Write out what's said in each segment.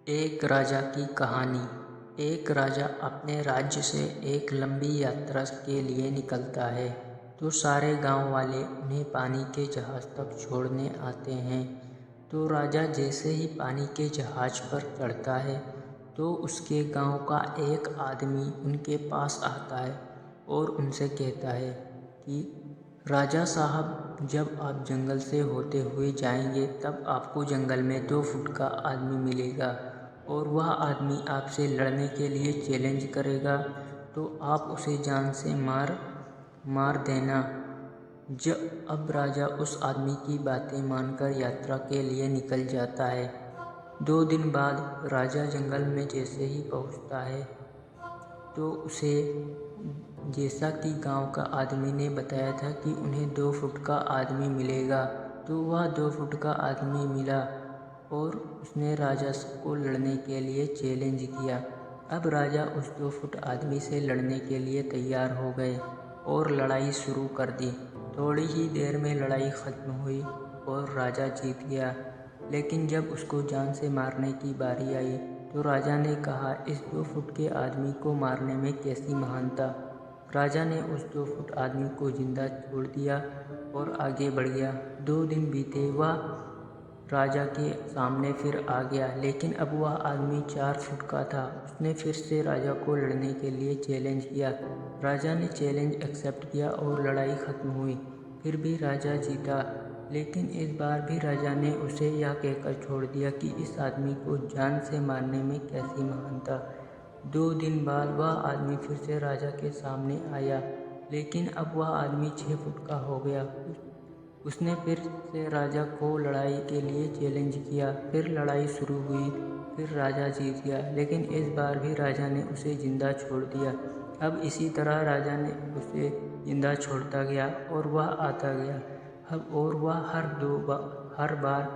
एक राजा की कहानी। एक राजा अपने राज्य से एक लंबी यात्रा के लिए निकलता है, तो सारे गांव वाले उन्हें पानी के जहाज तक छोड़ने आते हैं। तो राजा जैसे ही पानी के जहाज पर चढ़ता है, तो उसके गांव का एक आदमी उनके पास आता है और उनसे कहता है कि राजा साहब, जब आप जंगल से होते हुए जाएंगे तब आपको जंगल में 2 फुट का आदमी मिलेगा और वह आदमी आपसे लड़ने के लिए चैलेंज करेगा, तो आप उसे जान से मार देना। अब राजा उस आदमी की बातें मानकर यात्रा के लिए निकल जाता है। 2 दिन बाद राजा जंगल में जैसे ही पहुंचता है, तो उसे जैसा कि गांव का आदमी ने बताया था कि उन्हें 2 फुट का आदमी मिलेगा, तो वह 2 फुट का आदमी मिला और उसने राजा को लड़ने के लिए चैलेंज किया। अब राजा उस 2 फुट आदमी से लड़ने के लिए तैयार हो गए और लड़ाई शुरू कर दी। थोड़ी ही देर में लड़ाई ख़त्म हुई और राजा जीत गया। लेकिन जब उसको जान से मारने की बारी आई, तो राजा ने कहा, इस 2 फुट के आदमी को मारने में कैसी महानता। राजा ने उस 2 फुट आदमी को जिंदा छोड़ दिया और आगे बढ़ गया। 2 दिन बीते, वह राजा के सामने फिर आ गया, लेकिन अब वह आदमी 4 फुट का था। उसने फिर से राजा को लड़ने के लिए चैलेंज किया। राजा ने चैलेंज एक्सेप्ट किया और लड़ाई ख़त्म हुई। फिर भी राजा जीता, लेकिन इस बार भी राजा ने उसे यह कहकर छोड़ दिया कि इस आदमी को जान से मारने में कैसी महानता। 2 दिन बाद वह आदमी फिर से राजा के सामने आया, लेकिन अब वह आदमी 6 फुट का हो गया। उसने फिर से राजा को लड़ाई के लिए चैलेंज किया। फिर लड़ाई शुरू हुई, फिर राजा जीत गया, लेकिन इस बार भी राजा ने उसे जिंदा छोड़ दिया। अब इसी तरह राजा ने उसे जिंदा छोड़ता गया और वह आता गया। अब और वह हर बार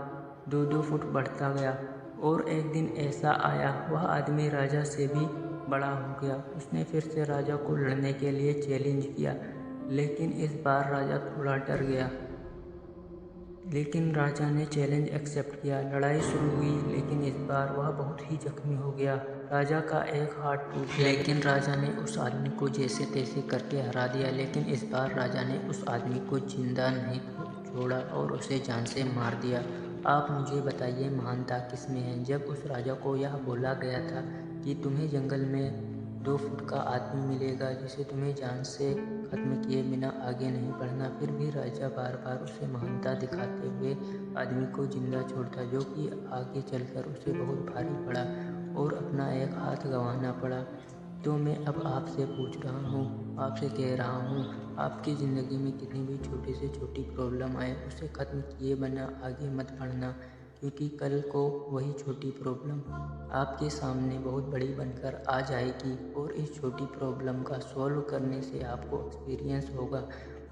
2-2 फुट बढ़ता गया और एक दिन ऐसा आया, वह आदमी राजा से भी बड़ा हो गया। उसने फिर से राजा को लड़ने के लिए चैलेंज किया, लेकिन इस बार राजा थोड़ा डर गया। लेकिन राजा ने चैलेंज एक्सेप्ट किया। लड़ाई शुरू हुई, लेकिन इस बार वह बहुत ही जख्मी हो गया। राजा का एक हाथ टूट गया, लेकिन राजा ने उस आदमी को जैसे तैसे करके हरा दिया। लेकिन इस बार राजा ने उस आदमी को जिंदा नहीं छोड़ा और उसे जान से मार दिया। आप मुझे बताइए, महानता किसमें है? जब उस राजा को यह बोला गया था कि तुम्हें जंगल में 2 फुट का आदमी मिलेगा जिसे तुम्हें जान से खत्म किए बिना आगे नहीं बढ़ना, फिर भी राजा बार बार उसे महानता दिखाते हुए आदमी को जिंदा छोड़ता, जो कि आगे चलकर उसे बहुत भारी पड़ा और अपना एक हाथ गंवाना पड़ा। तो मैं अब आपसे पूछ रहा हूँ, आपसे कह रहा हूँ, आपकी ज़िंदगी में कितनी भी छोटी से छोटी प्रॉब्लम आए, उसे ख़त्म किए बिना आगे मत बढ़ना, क्योंकि कल को वही छोटी प्रॉब्लम आपके सामने बहुत बड़ी बनकर आ जाएगी और इस छोटी प्रॉब्लम का सॉल्व करने से आपको एक्सपीरियंस होगा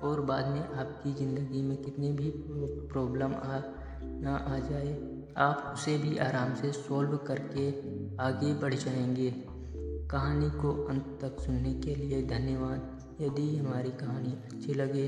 और बाद में आपकी ज़िंदगी में कितनी भी प्रॉब्लम ना आ जाए, आप उसे भी आराम से सॉल्व करके आगे बढ़ जाएंगे। कहानी को अंत तक सुनने के लिए धन्यवाद। यदि हमारी कहानी अच्छी लगे